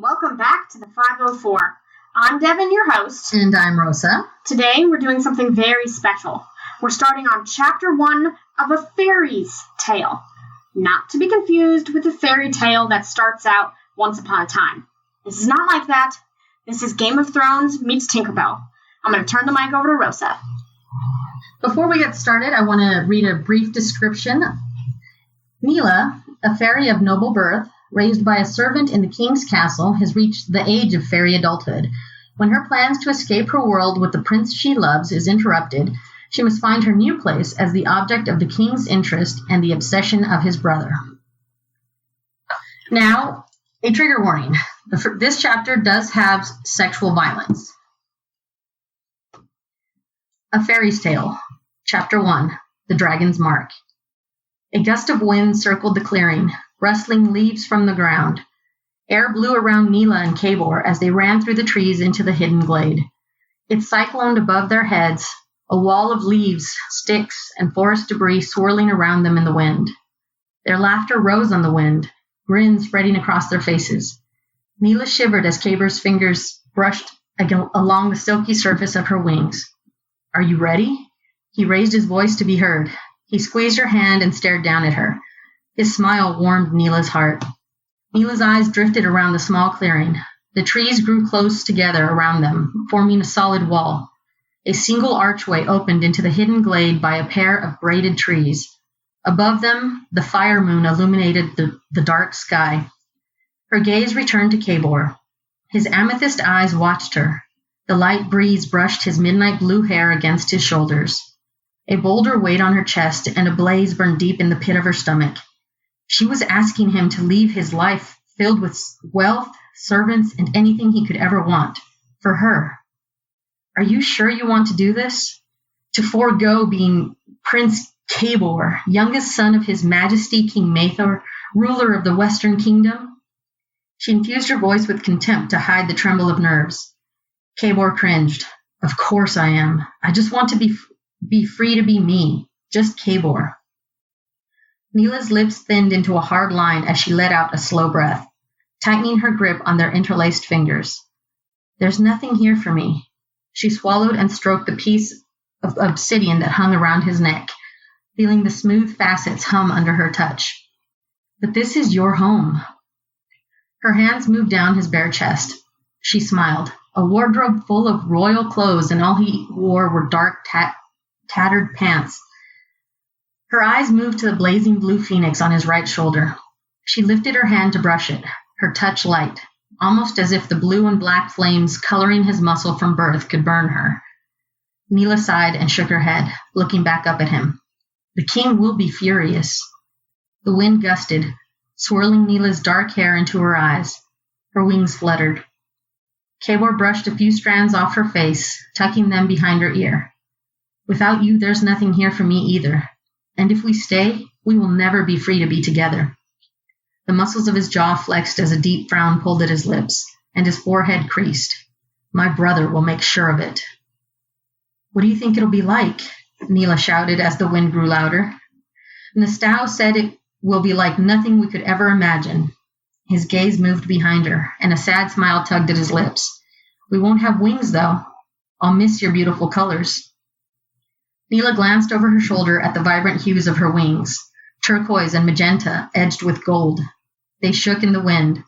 welcome back to the 504. I'm Devin, your host. And I'm Rosa. Today we're doing something very special. We're starting on Chapter 1 of a fairy's tale. Not to be confused with the fairy tale that starts out once upon a time. This is not like that. This is Game of Thrones meets Tinkerbell. I'm going to turn the mic over to Rosa. Before we get started, I want to read a brief description. Neela, a fairy of noble birth, raised by a servant in the king's castle, has reached the age of fairy adulthood. When her plans to escape her world with the prince she loves is interrupted, she must find her new place as the object of the king's interest and the obsession of his brother. Now, a trigger warning. This chapter does have sexual violence. A Fairy's Tale, Chapter 1, The Dragon's Mark. A gust of wind circled the clearing, rustling leaves from the ground. Air blew around Neela and Cabor as they ran through the trees into the hidden glade. It cycloned above their heads, a wall of leaves, sticks, and forest debris swirling around them in the wind. Their laughter rose on the wind, grins spreading across their faces. Neela shivered as Cabor's fingers brushed along the silky surface of her wings. "Are you ready?" He raised his voice to be heard. He squeezed her hand and stared down at her. His smile warmed Neela's heart. Neela's eyes drifted around the small clearing. The trees grew close together around them, forming a solid wall. A single archway opened into the hidden glade by a pair of braided trees. Above them, the fire moon illuminated the dark sky. Her gaze returned to Cabor. His amethyst eyes watched her. The light breeze brushed his midnight blue hair against his shoulders. A boulder weighed on her chest, and a blaze burned deep in the pit of her stomach. She was asking him to leave his life filled with wealth, servants, and anything he could ever want, for her. "Are you sure you want to do this? To forego being Prince Cabor, youngest son of His Majesty King Mathor, ruler of the Western Kingdom?" She infused her voice with contempt to hide the tremble of nerves. Cabor cringed. "Of course I am. I just want to be free to be me, just Cabor." Neela's lips thinned into a hard line as she let out a slow breath, tightening her grip on their interlaced fingers. "There's nothing here for me." She swallowed and stroked the piece of obsidian that hung around his neck, feeling the smooth facets hum under her touch. "But this is your home." Her hands moved down his bare chest. She smiled. A wardrobe full of royal clothes, and all he wore were dark, tattered pants. Her eyes moved to the blazing blue phoenix on his right shoulder. She lifted her hand to brush it, her touch light, almost as if the blue and black flames coloring his muscle from birth could burn her. Neela sighed and shook her head, looking back up at him. "The king will be furious." The wind gusted, swirling Neela's dark hair into her eyes. Her wings fluttered. Cabor brushed a few strands off her face, tucking them behind her ear. "Without you, there's nothing here for me either. And if we stay, we will never be free to be together." The muscles of his jaw flexed as a deep frown pulled at his lips, and his forehead creased. "My brother will make sure of it." "What do you think it'll be like?" Neela shouted as the wind grew louder. "Nastow said it will be like nothing we could ever imagine." His gaze moved behind her, and a sad smile tugged at his lips. "We won't have wings, though. I'll miss your beautiful colors." Neela glanced over her shoulder at the vibrant hues of her wings, turquoise and magenta edged with gold. They shook in the wind.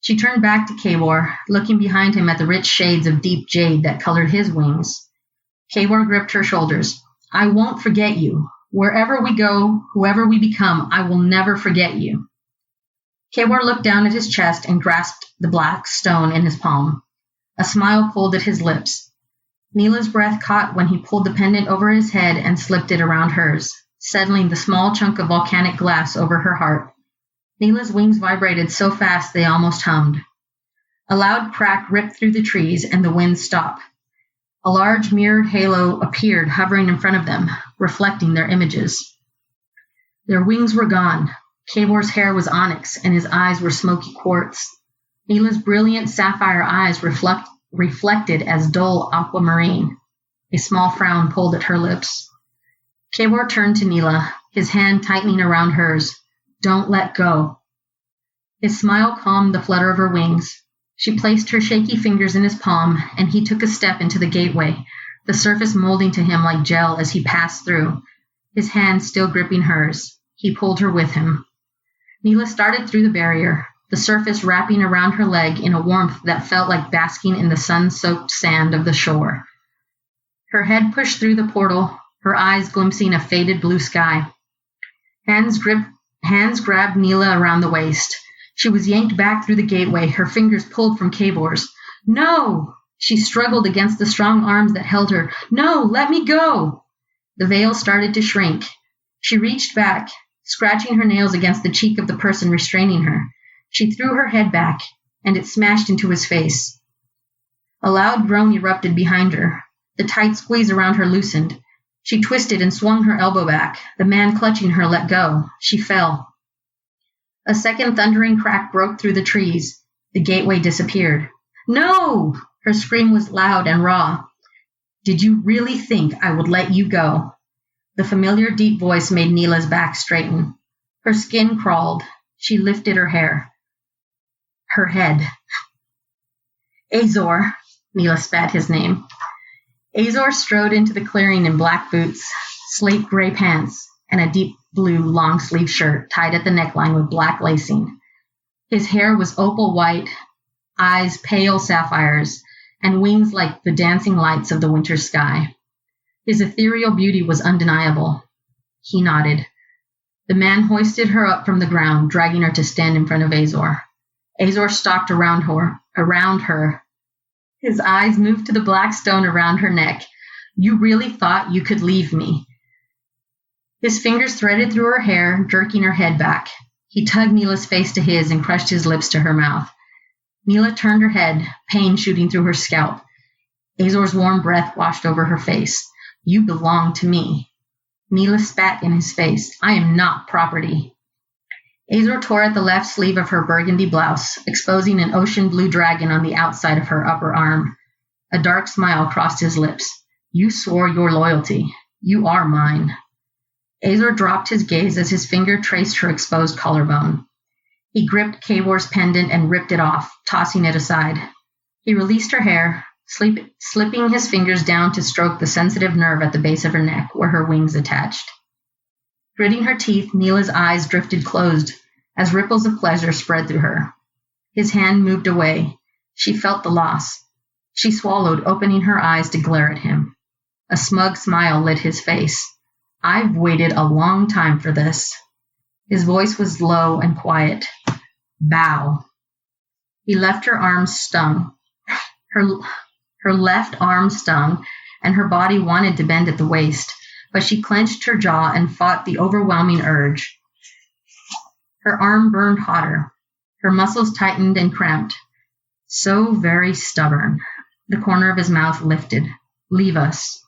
She turned back to Cabor, looking behind him at the rich shades of deep jade that colored his wings. Cabor gripped her shoulders. "I won't forget you. Wherever we go, whoever we become, I will never forget you." Cabor looked down at his chest and grasped the black stone in his palm. A smile pulled at his lips. Neela's breath caught when he pulled the pendant over his head and slipped it around hers, settling the small chunk of volcanic glass over her heart. Neela's wings vibrated so fast they almost hummed. A loud crack ripped through the trees, and the wind stopped. A large mirrored halo appeared, hovering in front of them, reflecting their images. Their wings were gone. Cabor's hair was onyx, and his eyes were smoky quartz. Neela's brilliant sapphire eyes reflected as dull aquamarine. A small frown pulled at her lips. Cabor turned to Neela, his hand tightening around hers. "Don't let go." His smile calmed the flutter of her wings. She placed her shaky fingers in his palm, and he took a step into the gateway, the surface molding to him like gel as he passed through, his hand still gripping hers. He pulled her with him. Neela started through the barrier, the surface wrapping around her leg in a warmth that felt like basking in the sun-soaked sand of the shore. Her head pushed through the portal, her eyes glimpsing a faded blue sky. Hands grabbed Neela around the waist. She was yanked back through the gateway, her fingers pulled from Kabor's. No! She struggled against the strong arms that held her. No, let me go! The veil started to shrink. She reached back, scratching her nails against the cheek of the person restraining her. She threw her head back, and it smashed into his face. A loud groan erupted behind her. The tight squeeze around her loosened. She twisted and swung her elbow back. The man clutching her let go. She fell. A second thundering crack broke through the trees. The gateway disappeared. No! Her scream was loud and raw. Did you really think I would let you go? The familiar deep voice made Neela's back straighten. Her skin crawled. She lifted her hair. Her head. Azor. Neela spat his name. Azor strode into the clearing in black boots, slate gray pants, and a deep blue long-sleeve shirt tied at the neckline with black lacing. His hair was opal white, eyes pale sapphires, and wings like the dancing lights of the winter sky. His ethereal beauty was undeniable. He nodded. The man hoisted her up from the ground, dragging her to stand in front of Azor. Azor stalked around her. His eyes moved to the black stone around her neck. You really thought you could leave me. His fingers threaded through her hair, jerking her head back. He tugged Neela's face to his and crushed his lips to her mouth. Neela turned her head, pain shooting through her scalp. Azor's warm breath washed over her face. You belong to me. Neela spat in his face. I am not property. Azor tore at the left sleeve of her burgundy blouse, exposing an ocean blue dragon on the outside of her upper arm. A dark smile crossed his lips. You swore your loyalty. You are mine. Azor dropped his gaze as his finger traced her exposed collarbone. He gripped Kabor's pendant and ripped it off, tossing it aside. He released her hair, slipping his fingers down to stroke the sensitive nerve at the base of her neck where her wings attached. Gritting her teeth, Neela's eyes drifted closed as ripples of pleasure spread through her. His hand moved away. She felt the loss. She swallowed, opening her eyes to glare at him. A smug smile lit his face. I've waited a long time for this. His voice was low and quiet. Bow. He left her arms stung. Her left arm stung, and her body wanted to bend at the waist, but she clenched her jaw and fought the overwhelming urge. Her arm burned hotter. Her muscles tightened and cramped. So very stubborn. The corner of his mouth lifted. Leave us.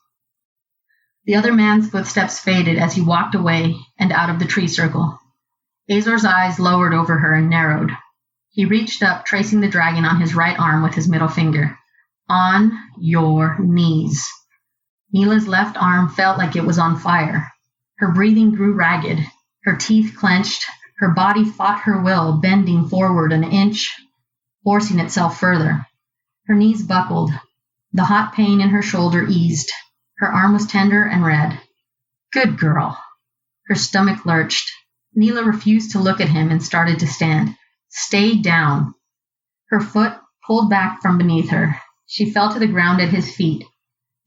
The other man's footsteps faded as he walked away and out of the tree circle. Azor's eyes lowered over her and narrowed. He reached up, tracing the dragon on his right arm with his middle finger. On your knees. Neela's left arm felt like it was on fire. Her breathing grew ragged. Her teeth clenched. Her body fought her will, bending forward an inch, forcing itself further. Her knees buckled. The hot pain in her shoulder eased. Her arm was tender and red. Good girl. Her stomach lurched. Neela refused to look at him and started to stand. Stay down. Her foot pulled back from beneath her. She fell to the ground at his feet.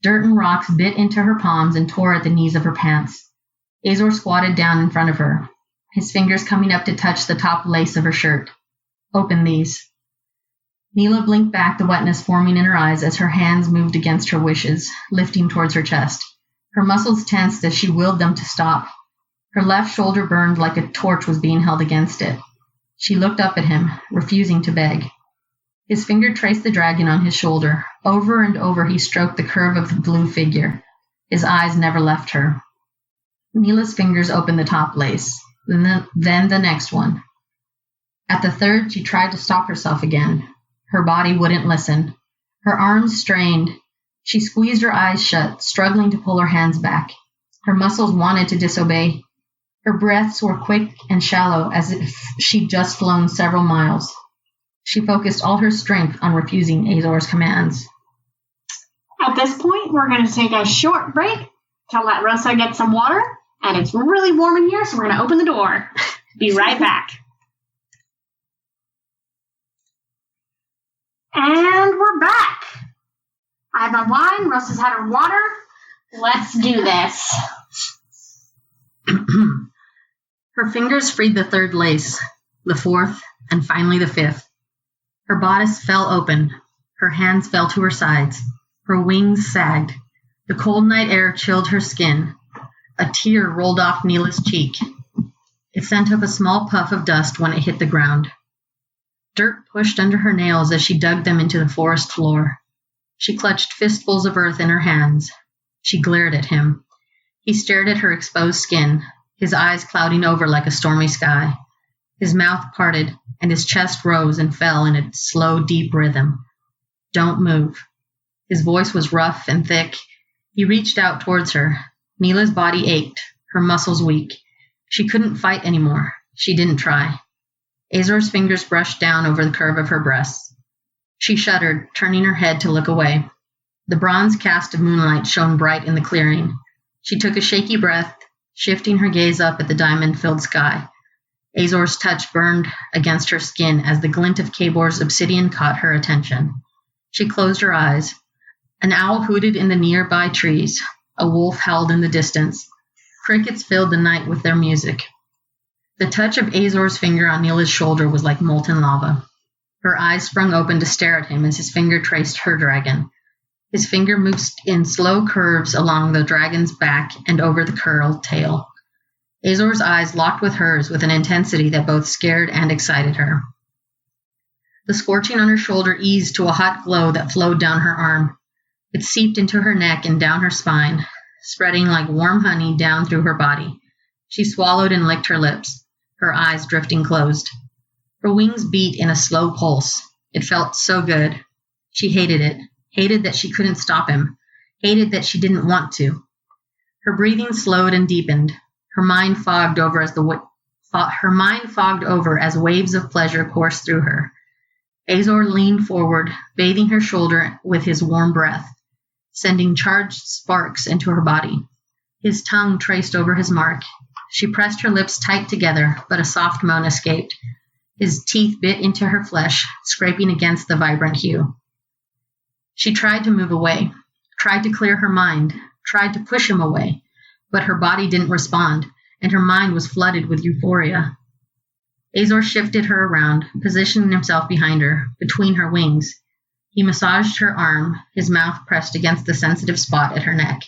Dirt and rocks bit into her palms and tore at the knees of her pants. Azor squatted down in front of her, his fingers coming up to touch the top lace of her shirt. Open these. Neela blinked back, the wetness forming in her eyes as her hands moved against her wishes, lifting towards her chest. Her muscles tensed as she willed them to stop. Her left shoulder burned like a torch was being held against it. She looked up at him, refusing to beg. His finger traced the dragon on his shoulder. Over and over he stroked the curve of the blue figure. His eyes never left her. Neela's fingers opened the top lace, then the next one. At the third, she tried to stop herself again. Her body wouldn't listen. Her arms strained. She squeezed her eyes shut, struggling to pull her hands back. Her muscles wanted to disobey. Her breaths were quick and shallow, as if she'd just flown several miles. She focused all her strength on refusing Azor's commands. At this point, we're going to take a short break to let Rosa get some water. And it's really warm in here, so we're going to open the door. Be right back. And we're back. I have my wine. Rosa's had her water. Let's do this. Her fingers freed the third lace, the fourth, and finally the fifth. Her bodice fell open. Her hands fell to her sides. Her wings sagged. The cold night air chilled her skin. A tear rolled off Neela's cheek. It sent up a small puff of dust when it hit the ground. Dirt pushed under her nails as she dug them into the forest floor. She clutched fistfuls of earth in her hands. She glared at him. He stared at her exposed skin, his eyes clouding over like a stormy sky. His mouth parted, and his chest rose and fell in a slow, deep rhythm. "Don't move." His voice was rough and thick. He reached out towards her. Neela's body ached, her muscles weak. She couldn't fight anymore. She didn't try. Azor's fingers brushed down over the curve of her breasts. She shuddered, turning her head to look away. The bronze cast of moonlight shone bright in the clearing. She took a shaky breath, shifting her gaze up at the diamond-filled sky. Azor's touch burned against her skin as the glint of Kabor's obsidian caught her attention. She closed her eyes. An owl hooted in the nearby trees. A wolf howled in the distance. Crickets filled the night with their music. The touch of Azor's finger on Neela's shoulder was like molten lava. Her eyes sprung open to stare at him as his finger traced her dragon. His finger moved in slow curves along the dragon's back and over the curled tail. Azor's eyes locked with hers with an intensity that both scared and excited her. The scorching on her shoulder eased to a hot glow that flowed down her arm. It seeped into her neck and down her spine, spreading like warm honey down through her body. She swallowed and licked her lips, her eyes drifting closed. Her wings beat in a slow pulse. It felt so good. She hated it, hated that she couldn't stop him, hated that she didn't want to. Her breathing slowed and deepened. Her mind fogged over as waves of pleasure coursed through her. Azor leaned forward, bathing her shoulder with his warm breath, sending charged sparks into her body. His tongue traced over his mark. She pressed her lips tight together, but a soft moan escaped. His teeth bit into her flesh, scraping against the vibrant hue. She tried to move away, tried to clear her mind, tried to push him away, but her body didn't respond, and her mind was flooded with euphoria. Azor shifted her around, positioning himself behind her, between her wings. He massaged her arm, his mouth pressed against the sensitive spot at her neck.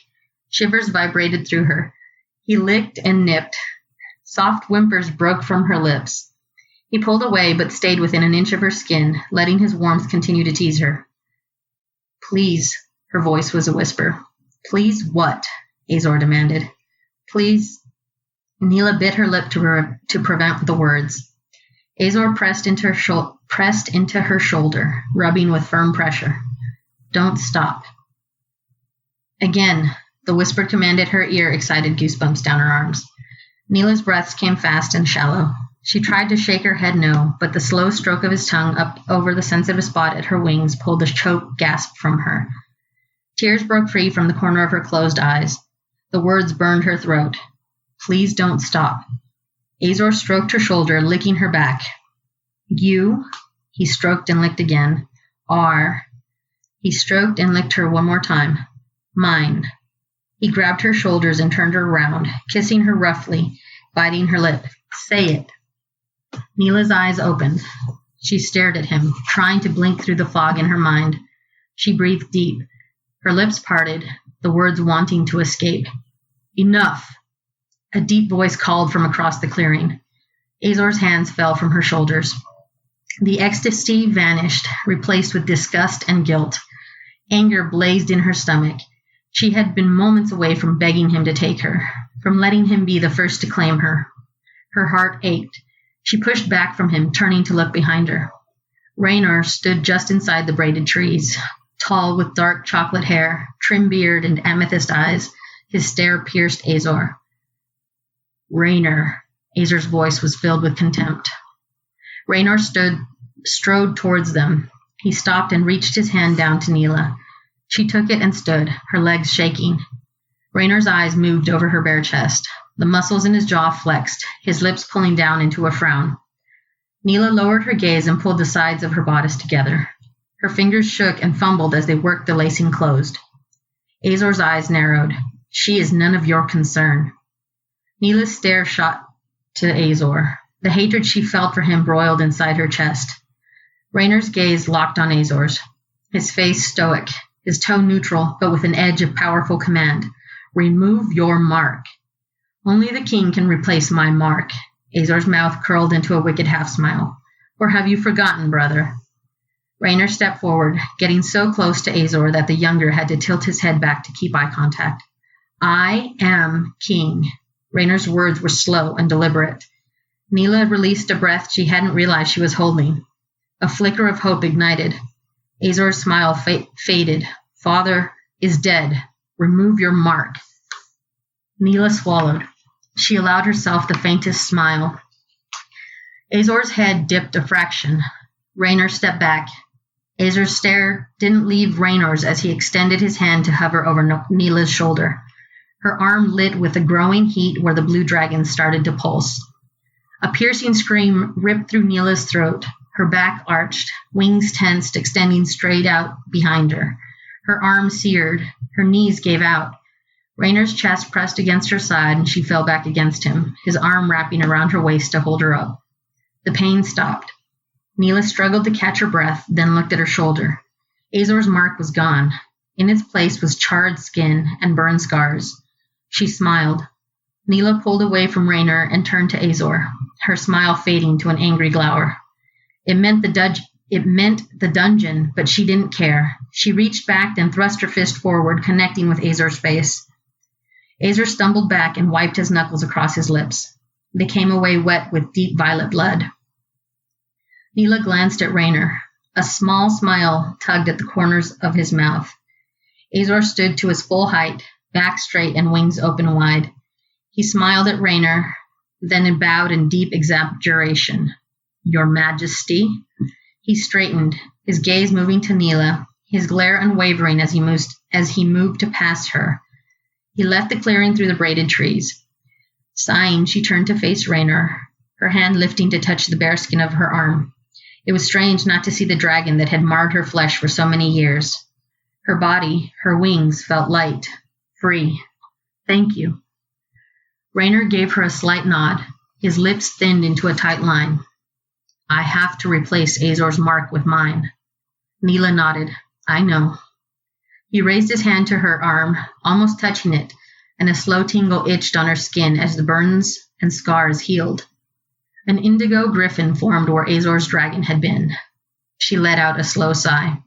Shivers vibrated through her. He licked and nipped. Soft whimpers broke from her lips. He pulled away, but stayed within an inch of her skin, letting his warmth continue to tease her. "Please," her voice was a whisper. "Please what?" Azor demanded. "Please." Neela bit her lip to prevent the words. Azor pressed into her shoulder, rubbing with firm pressure. "Don't stop." Again, the whisper commanded her ear, excited goosebumps down her arms. Neela's breaths came fast and shallow. She tried to shake her head no, but the slow stroke of his tongue up over the sensitive spot at her wings pulled a choked gasp from her. Tears broke free from the corner of her closed eyes. The words burned her throat. "Please don't stop." Azor stroked her shoulder, licking her back. "You," he stroked and licked again, "are." He stroked and licked her one more time. "Mine." He grabbed her shoulders and turned her around, kissing her roughly, biting her lip. "Say it." Neela's eyes opened. She stared at him, trying to blink through the fog in her mind. She breathed deep. Her lips parted, the words wanting to escape. "Enough!" A deep voice called from across the clearing. Azor's hands fell from her shoulders. The ecstasy vanished, replaced with disgust and guilt. Anger blazed in her stomach. She had been moments away from begging him to take her, from letting him be the first to claim her. Her heart ached. She pushed back from him, turning to look behind her. Raynor stood just inside the braided trees, tall with dark chocolate hair, trim beard, and amethyst eyes. His stare pierced Azor. "Raynor." Azor's voice was filled with contempt. Raynor stood strode towards them. He stopped and reached his hand down to Neela. She took it and stood, her legs shaking. Raynor's eyes moved over her bare chest. The muscles in his jaw flexed, his lips pulling down into a frown. Neela lowered her gaze and pulled the sides of her bodice together. Her fingers shook and fumbled as they worked the lacing closed. Azor's eyes narrowed. She is none of your concern. Neela's stare shot to Azor. The hatred she felt for him broiled inside her chest. Raynor's gaze locked on Azor's, his face stoic, his tone neutral, but with an edge of powerful command. Remove your mark. Only the king can replace my mark. Azor's mouth curled into a wicked half-smile. Or have you forgotten, brother? Raynor stepped forward, getting so close to Azor that the younger had to tilt his head back to keep eye contact. I am king. Raynor's words were slow and deliberate. Neela released a breath she hadn't realized she was holding. A flicker of hope ignited. Azor's smile faded. Father is dead. Remove your mark. Neela swallowed. She allowed herself the faintest smile. Azor's head dipped a fraction. Raynor stepped back. Azor's stare didn't leave Raynor's as he extended his hand to hover over Neela's shoulder. Her arm lit with a growing heat where the blue dragon started to pulse. A piercing scream ripped through Neela's throat. Her back arched, wings tensed, extending straight out behind her. Her arms seared. Her knees gave out. Raynor's chest pressed against her side, and she fell back against him, his arm wrapping around her waist to hold her up. The pain stopped. Neela struggled to catch her breath, then looked at her shoulder. Azor's mark was gone. In its place was charred skin and burned scars. She smiled. Neela pulled away from Raynor and turned to Azor, her smile fading to an angry glower. It meant the dungeon, but she didn't care. She reached back and thrust her fist forward, connecting with Azor's face. Azor stumbled back and wiped his knuckles across his lips. They came away wet with deep violet blood. Neela glanced at Raynor. A small smile tugged at the corners of his mouth. Azor stood to his full height, back straight and wings open wide. He smiled at Raynor, then bowed in deep exaggeration. Your Majesty? He straightened, his gaze moving to Neela, his glare unwavering as he moved to pass her. He left the clearing through the braided trees. Sighing, she turned to face Raynor, her hand lifting to touch the bare skin of her arm. It was strange not to see the dragon that had marred her flesh for so many years. Her body, her wings, felt light, free. Thank you. Raynor gave her a slight nod. His lips thinned into a tight line. I have to replace Azor's mark with mine. Neela nodded. I know. He raised his hand to her arm, almost touching it, and a slow tingle itched on her skin as the burns and scars healed. An indigo griffin formed where Azor's dragon had been. She let out a slow sigh.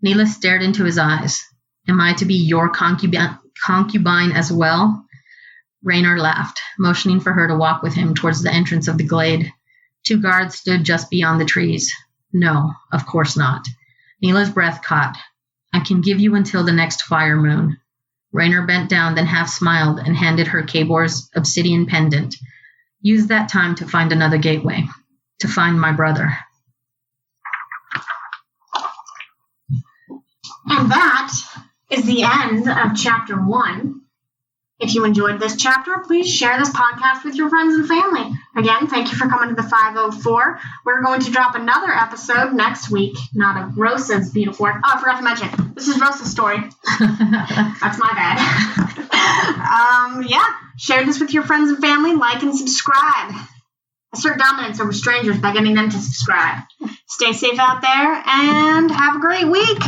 Neela stared into his eyes. Am I to be your concubine as well? Raynor laughed, motioning for her to walk with him towards the entrance of the glade. 2 guards stood just beyond the trees. No, of course not. Neela's breath caught. I can give you until the next fire moon. Raynor bent down, then half smiled and handed her Kabor's obsidian pendant. Use that time to find another gateway. To find my brother. And that is the end of chapter 1. If you enjoyed this chapter, please share this podcast with your friends and family. Again, thank you for coming to the 504. We're going to drop another episode next week, not of Rosa's beautiful work. Oh, I forgot to mention, this is Rosa's story. That's my bad. Yeah, share this with your friends and family, like and subscribe. Assert dominance over strangers by getting them to subscribe. Stay safe out there and have a great week.